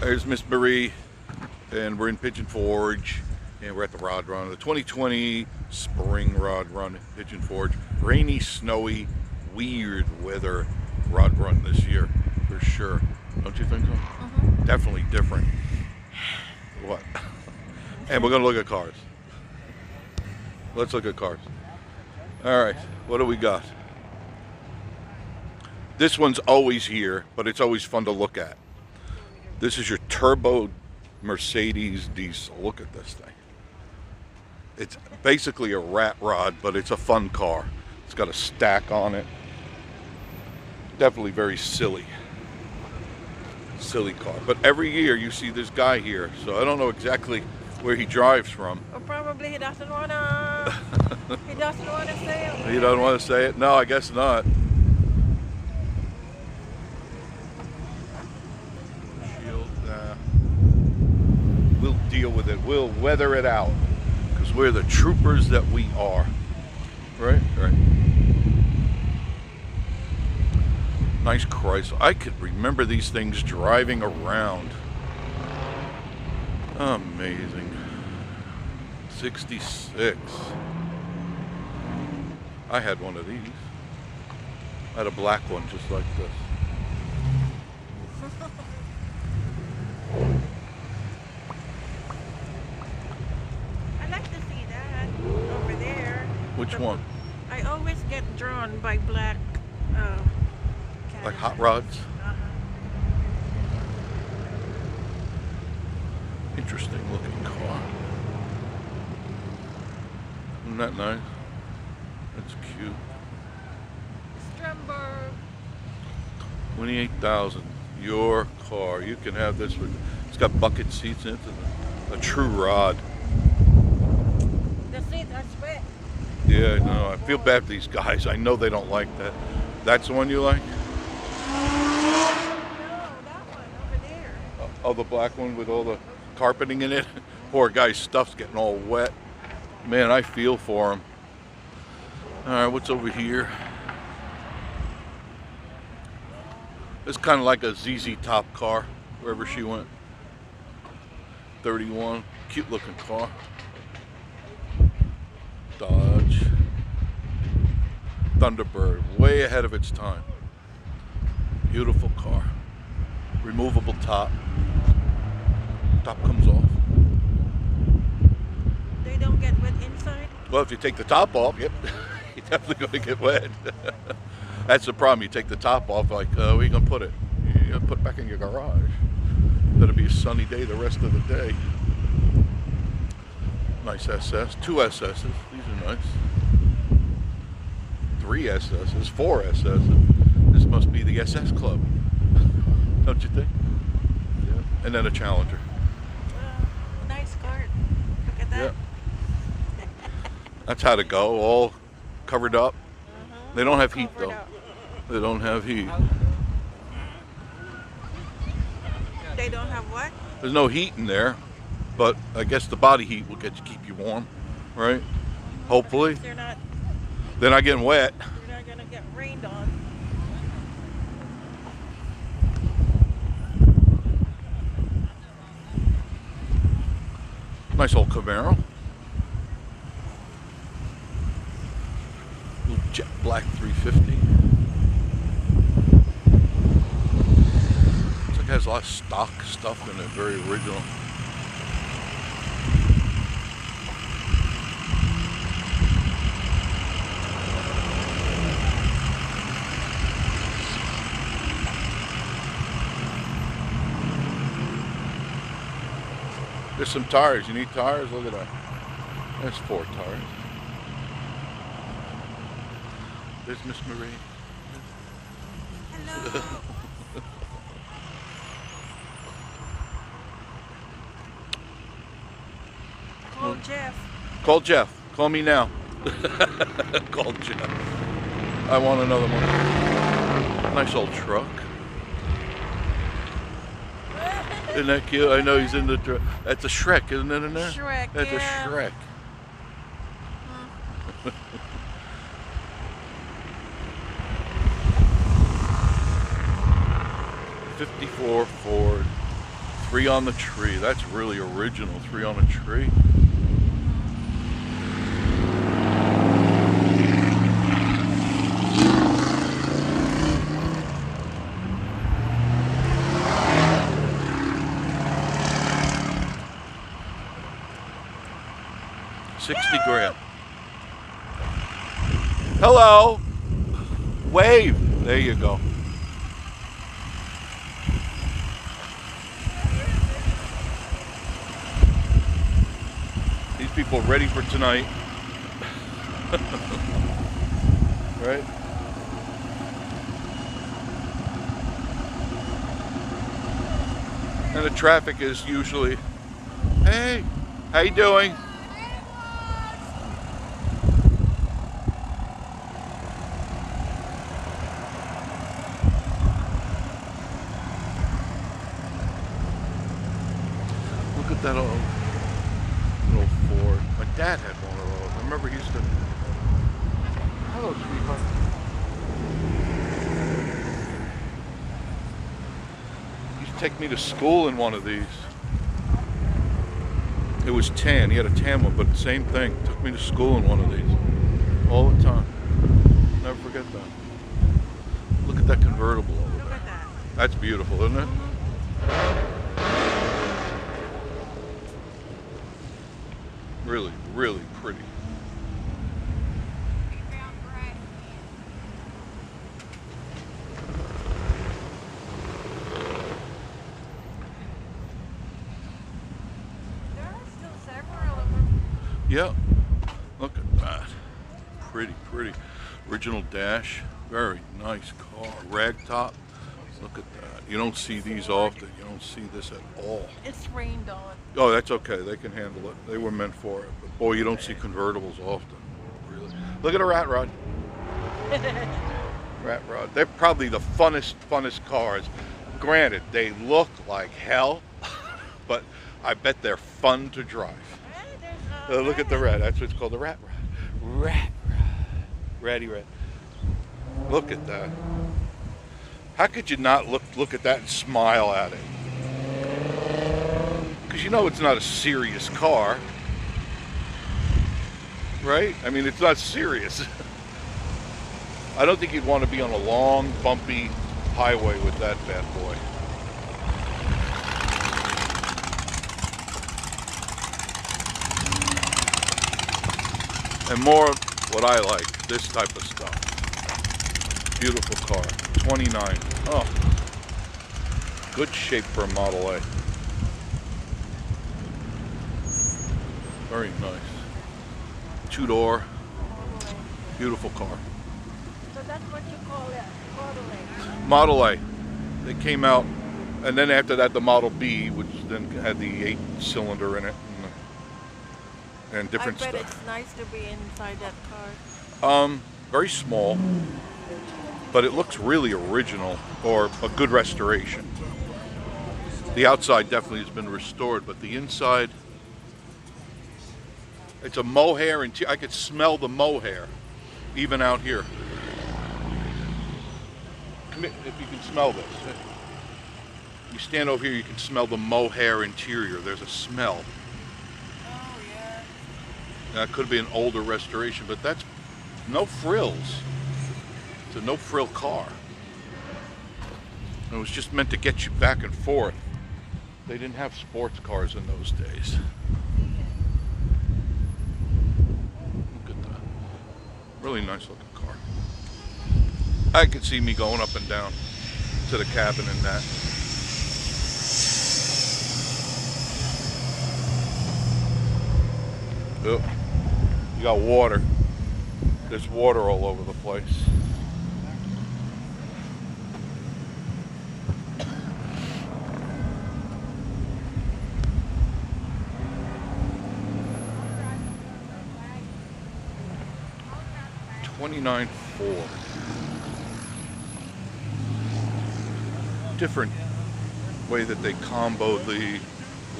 There's Miss Marie, and we're in Pigeon Forge, and we're at the Rod Run, the 2020 Spring Rod Run at Pigeon Forge. Rainy, snowy, weird weather Rod Run this year, for sure. Don't you think so? Definitely different. What? And we're gonna look at cars. Let's look at cars. All right, what do we got? This one's always here, but it's always fun to look at. This is your turbo Mercedes diesel. Look at this thing. It's basically a rat rod, but it's a fun car. It's got a stack on it. Definitely very silly car. But every year you see this guy here, so I don't know exactly where he drives from. Or probably he doesn't wanna. He doesn't wanna say it. He doesn't want to say it? No, I guess not. We'll deal with it. We'll weather it out because we're the troopers that we are. Right? Right. Nice Chrysler. I could remember these things driving around. Amazing. 66. I had one of these. I had a black one just like this. I like to see that over there. Which one? I always get drawn by black Like hot rods? Interesting looking car. Isn't that nice? That's cute. Stromberg. 28,000. Your car. You can have this with. It's got bucket seats in it. A true rod. The seats are split. Yeah, no, I feel bad for these guys. I know they don't like that. That's the one you like? No, that one over there. Oh, the black one with all the carpeting in it? Poor guy's stuff's getting all wet. Man, I feel for him. All right, what's over here? It's kind of like a ZZ Top car, wherever she went. 31, cute looking car. Dodge. Thunderbird, way ahead of its time. Beautiful car. Removable top. Top comes off. They don't get wet inside? Well, if you take the top off, yep, you're definitely going to get wet. That's the problem. You take the top off, like, where are you going to put it? You're going to put it back in your garage. Better be a sunny day the rest of the day. Nice SS. 2 SSs. These are nice. 3 SSs. 4 SSs. This must be the SS Club. Don't you think? Yeah. And then a Challenger. Nice cart. Look at that. Yeah. That's how to go. All covered up. They don't have heat though. They don't have heat. They don't have what? There's no heat in there, but I guess the body heat will keep you warm, right? Hopefully. They're not getting wet. You're not gonna get rained on. Nice old Camaro. Little jet black 350. Looks like it has a lot of stock stuff in it, very original. There's some tires. You need tires? Look at that. There's 4 tires. There's Miss Marie. Hello. Call Jeff. Call Jeff. Call me now. Call Jeff. I want another one. Nice old truck. Isn't that cute? I know he's in the truck. That's a Shrek, isn't it in there? Shrek, That's yeah. a Shrek. 54 Ford Three on the tree. That's really original. Three on a tree. $60,000. Hello. Wave. There you go. These people ready for tonight. Right? And the traffic is usually, hey, how you doing? Look at that old Ford. My dad had one of those. I remember he used to. Hello, sweetheart. He used to take me to school in one of these. It was tan. He had a tan one, but same thing. Took me to school in one of these all the time. Never forget that. Look at that convertible over there. That's beautiful, isn't it? Really, really pretty. There are still several of them. Yeah, look at that. Pretty, pretty. Original dash. Very nice car. Rag top. Look at that. You don't see these often. You don't see this at all. It's rained on. Oh, that's okay. They can handle it. They were meant for it. But boy, you don't see convertibles often. Really. Look at a rat rod. Rat rod. They're probably the funnest cars. Granted, they look like hell, but I bet they're fun to drive. Look at the rat. That's what it's called, the rat rod. Rat rod. Ratty rat. Look at that. How could you not look at that and smile at it? Because you know it's not a serious car, right? I mean, it's not serious. I don't think you'd want to be on a long, bumpy highway with that bad boy. And more what I like, this type of stuff. Beautiful car. 29. Oh, good shape for a Model A. Very nice. Two-door. Beautiful car. So that's what you call it, Model A. They came out, and then after that the Model B, which then had the 8-cylinder in it and different I bet stuff. it's nice to be inside that car. Very small, but it looks really original, or a good restoration. The outside definitely has been restored, but the inside, it's a mohair interior. I could smell the mohair even out here. Come here, if you can smell this. You stand over here, you can smell the mohair interior. There's a smell. Oh, yeah. That could be an older restoration, but that's no frills. It's a no frill car. It was just meant to get you back and forth. They didn't have sports cars in those days. Look at that. Really nice looking car. I could see me going up and down to the cabin in that. Oh, you got water. There's water all over the place. '29 Ford. Different way that they combo the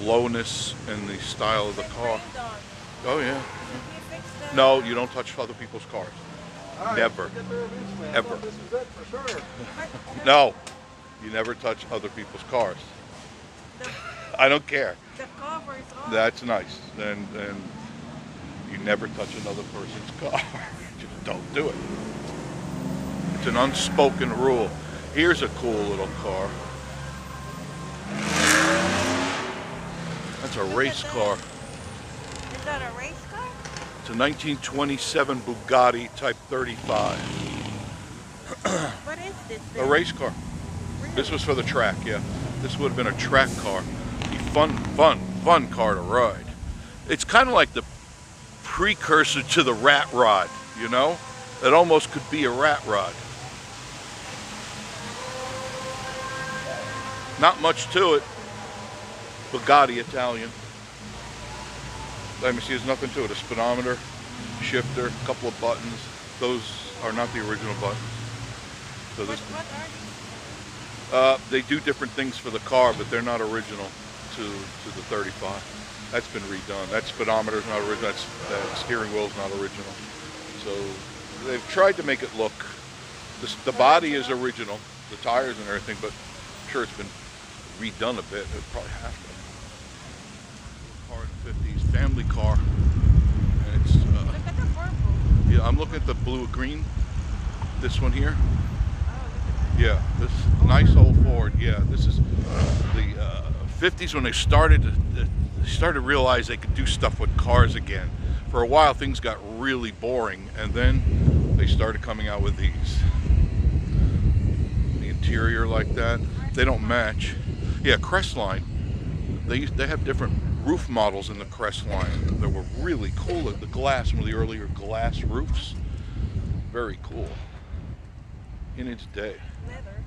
lowness and the style of the car. Oh yeah. No, you don't touch other people's cars. Never. Ever. No. You never touch other people's cars. I don't care. The cover is off. That's nice. And you never touch another person's car. Just don't do it. It's an unspoken rule. Here's a cool little car. That's a race car. Is that a race car? It's a 1927 Bugatti Type 35. What is this A thing? race car. Really? This was for the track, yeah. This would have been a track car. Be fun car to ride. It's kind of like the precursor to the rat rod, you know? It almost could be a rat rod. Not much to it. Bugatti Italian. Let me see, there's nothing to it. A speedometer, shifter, a couple of buttons. Those are not the original buttons. So this, What are these? they do different things for the car, but they're not original to the 35. That's been redone. That speedometer is not original. That steering wheel is not original. So they've tried to make it look. The body is original, the tires and everything, but I'm sure it's been redone a bit. It would probably have to. Car in the 50s, family car. And it's Look at the purple. yeah. I'm looking at the blue green. This one here. Oh, look at that. Yeah, this nice old Ford. Yeah, this is the 50s when they started to realize they could do stuff with cars again. For a while, things got really boring, and then they started coming out with these. The interior like that, they don't match. Yeah, Crestline. They have different roof models in the Crestline that were really cool. The glass, one of the earlier glass roofs, very cool. In its day. Leather.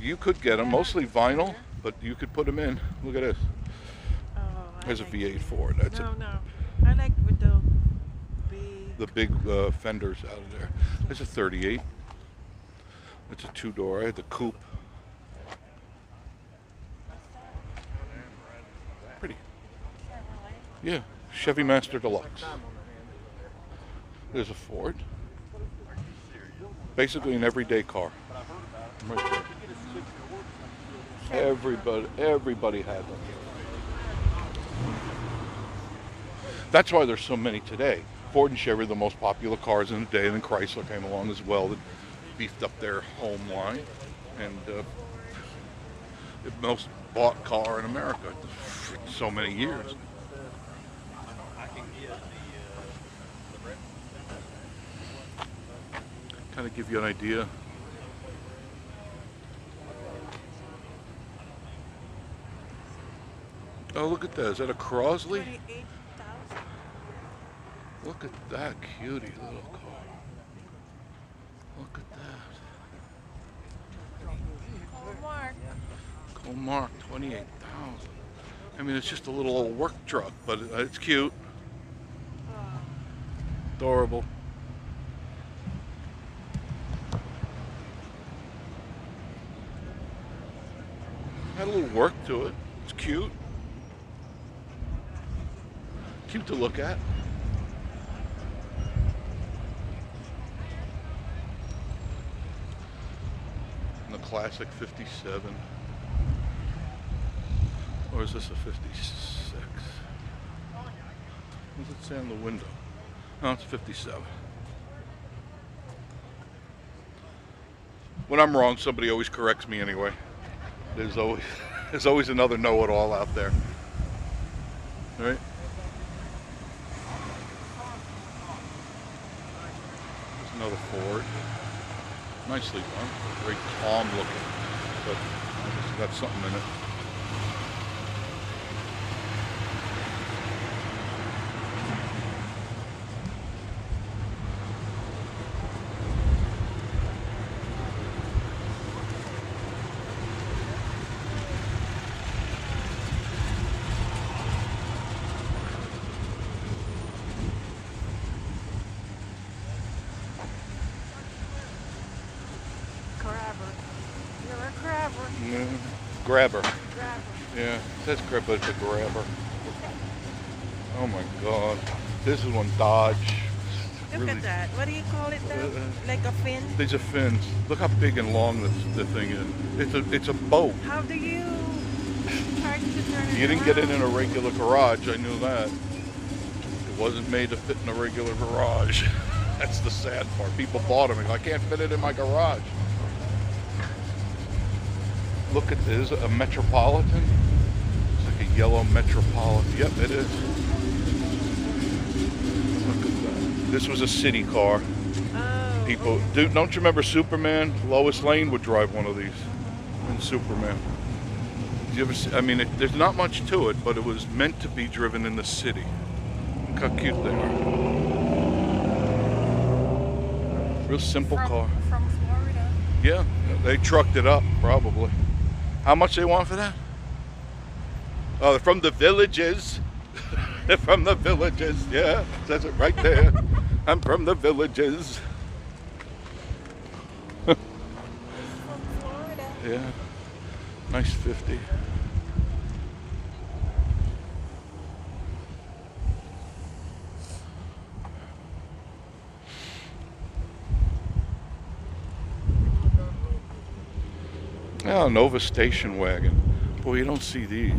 You could get them, mostly vinyl, but you could put them in. Look at this. Oh, There's a like V8 it. Ford. That's No, no. I like with the big. the big fenders out of there. There's a 38. It's a two-door. I had the coupe. Pretty. Yeah, Chevy Master Deluxe. There's a Ford. Basically an everyday car. Right there. Everybody had them. That's why there's so many today. Ford and Chevy are the most popular cars in the day, and then Chrysler came along as well that beefed up their home line, and the most bought car in America for so many years. Kind of give you an idea. Oh, look at that. Is that a Crosley? 28,000. Look at that cutie little car. Look at that. Mark. Comark, 28,000. I mean, it's just a little old work truck, but it's cute. Adorable. Had a little work to it. It's cute. Cute to look at. And the classic 57. Or is this a 56? What does it say on the window? No, it's 57. When I'm wrong, somebody always corrects me anyway. There's always another know-it-all out there. Right? There's another Ford. Nicely done. Very calm looking. But it's got something in it. Grabber. Yeah, it says grab, but it's a grabber. Oh my God. This is one Dodge. Look Really, at that. What do you call it though? Like a fin? these are fins. Look how big and long the thing is. It's a boat. How do you charge the You didn't get it in a regular garage, I knew that. It wasn't made to fit in a regular garage. That's the sad part. People bought them and go, I can't fit it in my garage. Look at this, a Metropolitan. It's like a yellow Metropolitan. Yep, it is. Look at that. This was a city car. Oh. People, Okay. dude, don't you remember Superman? Lois Lane would drive one of these in Superman. Did you ever see, I mean, there's not much to it, but it was meant to be driven in the city. Look how cute they are. Real simple car. From Florida. Yeah, they trucked it up, probably. How much they want for that? Oh, they're from the Villages. They're from the Villages, yeah. Says it right there. I'm from the Villages. From Florida. Yeah, nice 50. Oh, Nova station wagon. Boy, you don't see these.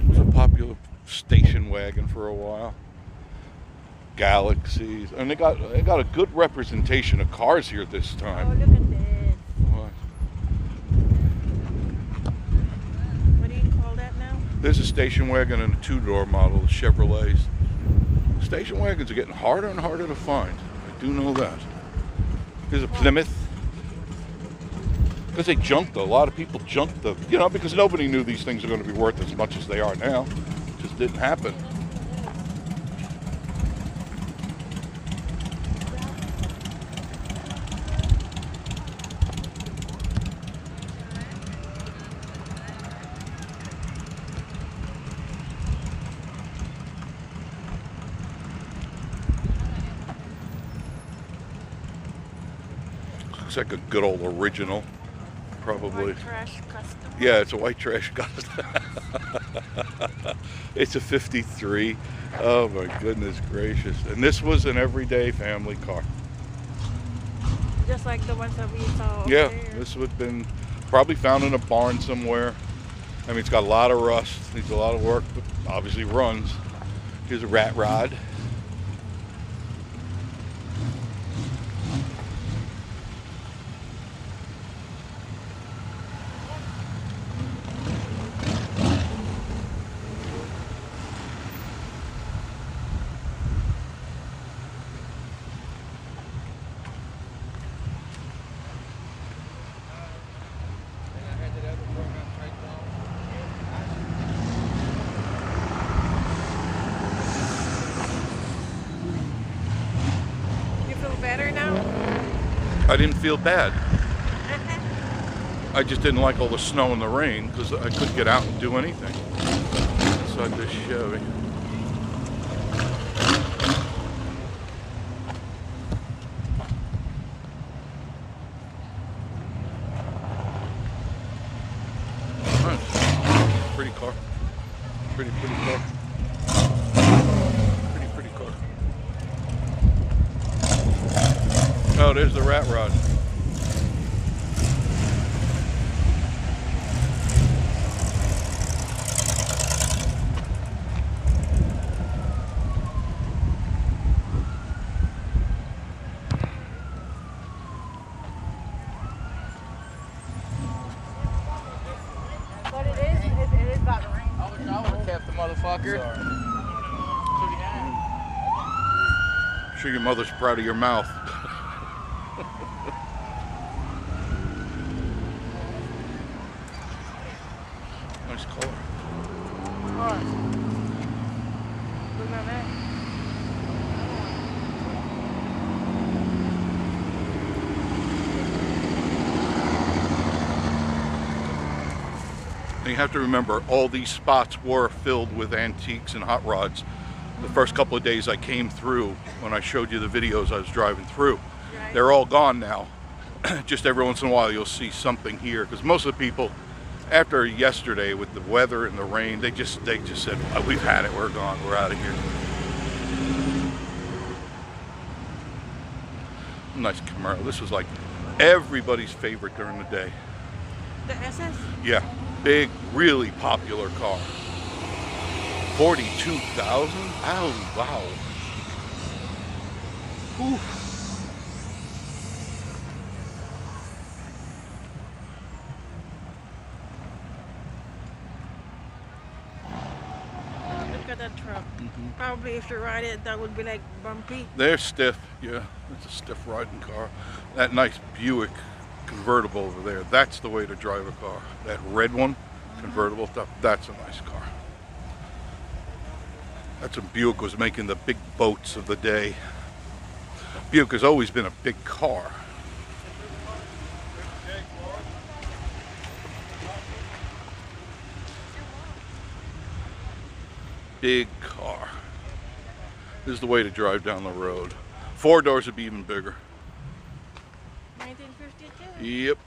It was a popular station wagon for a while. Galaxies, and they got a good representation of cars here this Oh, time. look at this. What? What do you call that now? There's a station wagon and a two-door model, Chevrolets. Station wagons are getting harder and harder to find. I do know that. Here's a Plymouth. Because they junked, a lot of people junked the, you know, because nobody knew these things are going to be worth as much as they are now. It just didn't happen. Looks like a good old original. Probably. White trash custom. Yeah, it's a white trash custom. It's a 53. Oh my goodness gracious. And this was an everyday family car. Just like the ones that we saw over Yeah, there. this would have been probably found in a barn somewhere. I mean, it's got a lot of rust, needs a lot of work, but obviously runs. Here's a rat rod. You feel better now? I didn't feel bad. I just didn't like all the snow and the rain because I couldn't get out and do anything inside this Chevy. Nice. Pretty car. Pretty car. Pretty car. Oh, there's the rat rod. But it is about to rain. I would have kept the motherfucker. I'm sure your mother's proud of your mouth. Nice color. What? Look at that. And you have to remember, all these spots were filled with antiques and hot rods. The first couple of days I came through, when I showed you the videos I was driving through, Right. they're all gone now. Just every once in a while you'll see something here, because most of the people, after yesterday with the weather and the rain, they just said, "Oh, we've had it, we're gone, we're out of here." Nice Camaro. This was like everybody's favorite during the day. The SS? Yeah, Big, really popular car. 42,000? Oh, wow. Whew. Look at that truck. Probably if you ride it, that would be like bumpy. They're stiff, yeah. It's a stiff riding car. That nice Buick convertible over there, that's the way to drive a car. That red one, convertible stuff, that's a nice car. That's when Buick was making the big boats of the day. Buick has always been a big car. Big car. This is the way to drive down the road. 4 doors would be even bigger. 1952. Yep.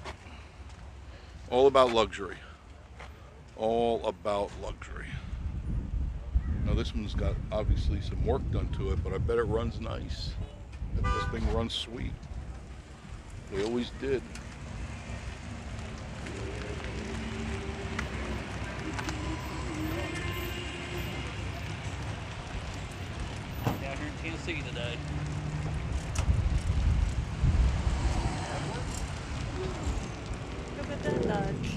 All about luxury. All about luxury. Now this one's got obviously some work done to it, but I bet it runs nice. This thing runs sweet. They always did. Down here in Tennessee today. Look at that Dodge.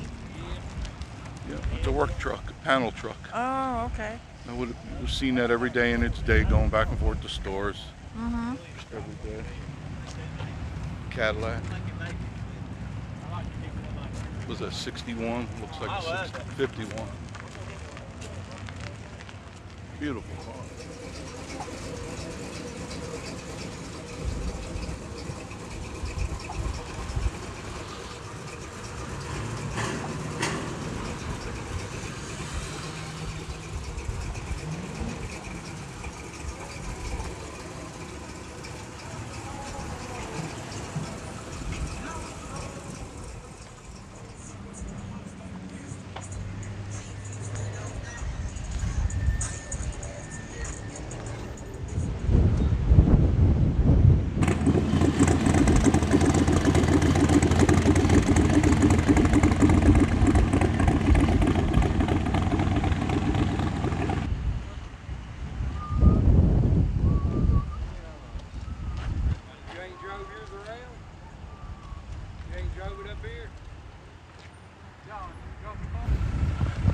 Yeah, it's a work truck, a panel truck. Oh, okay. I would have seen that every day in its day, going back and forth to stores. Every day. Cadillac. Was that 61? Looks like a 51. Beautiful car.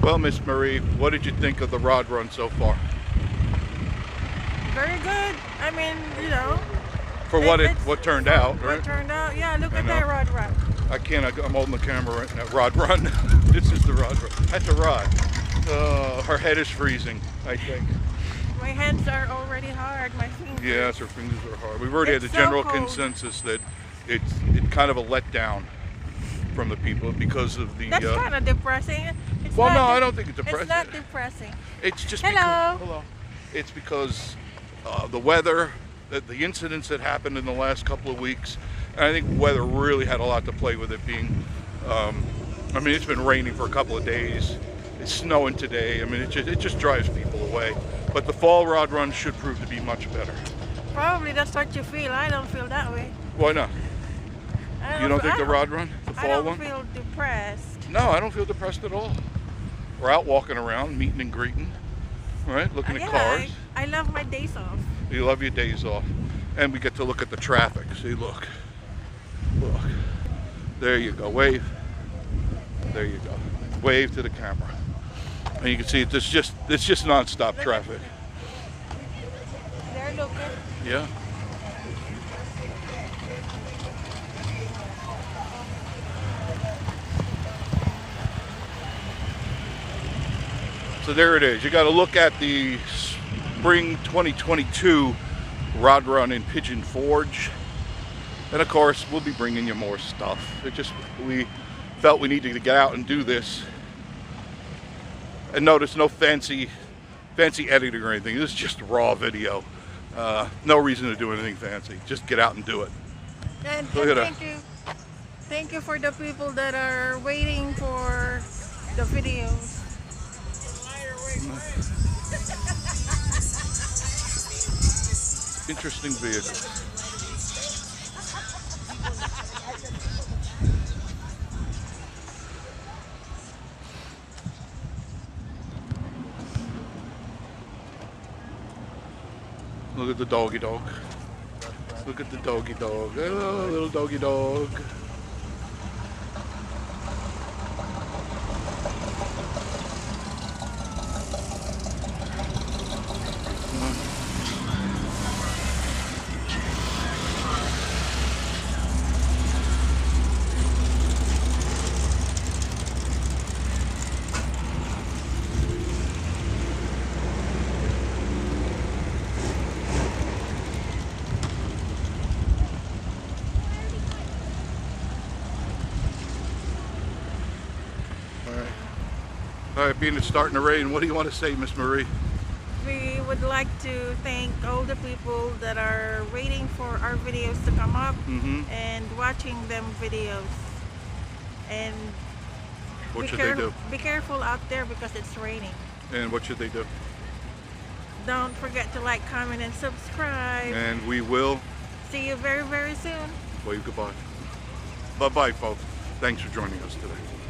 Well, Miss Marie, what did you think of the rod run so far? Very good. I mean, you know. For what turned out, right? What turned out, yeah. Look at that rod run. I can't. I'm holding the camera right now. Rod run. This is the rod run. That's a rod. Her head is freezing, I think. My hands are already hard. My fingers. Yes, her fingers are hard. We've already had the It's so general cold. consensus that it's kind of a letdown from the people because of the. That's kind of depressing. It's Well, not no, I don't think it's depressing. It's not depressing. It's just Hello. because. Hello. It's because the weather, the incidents that happened in the last couple of weeks, and I think weather really had a lot to play with it being. I mean, it's been raining for a couple of days. It's snowing today. I mean, it just drives people away. But the fall rod run should prove to be much better. Probably that's what you feel. I don't feel that way. Why not? You don't think the rod run, the fall I don't one? feel depressed. No, I don't feel depressed at all. We're out walking around, meeting and greeting, right? Looking at cars. I love my days off. You love your days off. And we get to look at the traffic. See, look. Look. There you go. Wave. There you go. Wave to the camera. And you can see it's just non-stop traffic. They're looking. Yeah. So there it is. You got to look at the spring 2022 rod run in Pigeon Forge. And of course, we'll be bringing you more stuff. We felt we needed to get out and do this. And notice no fancy editing or anything. This is just raw video. No reason to do anything fancy. Just get out and do it. And Look at thank you. Thank you for the people that are waiting for the videos. Interesting vehicle. Look at the doggy dog. Look at the doggy dog. Oh, little doggy dog. All right, being it's starting to rain, what do you want to say, Miss Marie? We would like to thank all the people that are waiting for our videos to come up and watching them videos. And What should they do? Be careful out there because it's raining. And what should they do? Don't forget to like, comment, and subscribe. And we will See you very, very soon. wave goodbye. Bye-bye, folks. Thanks for joining us today.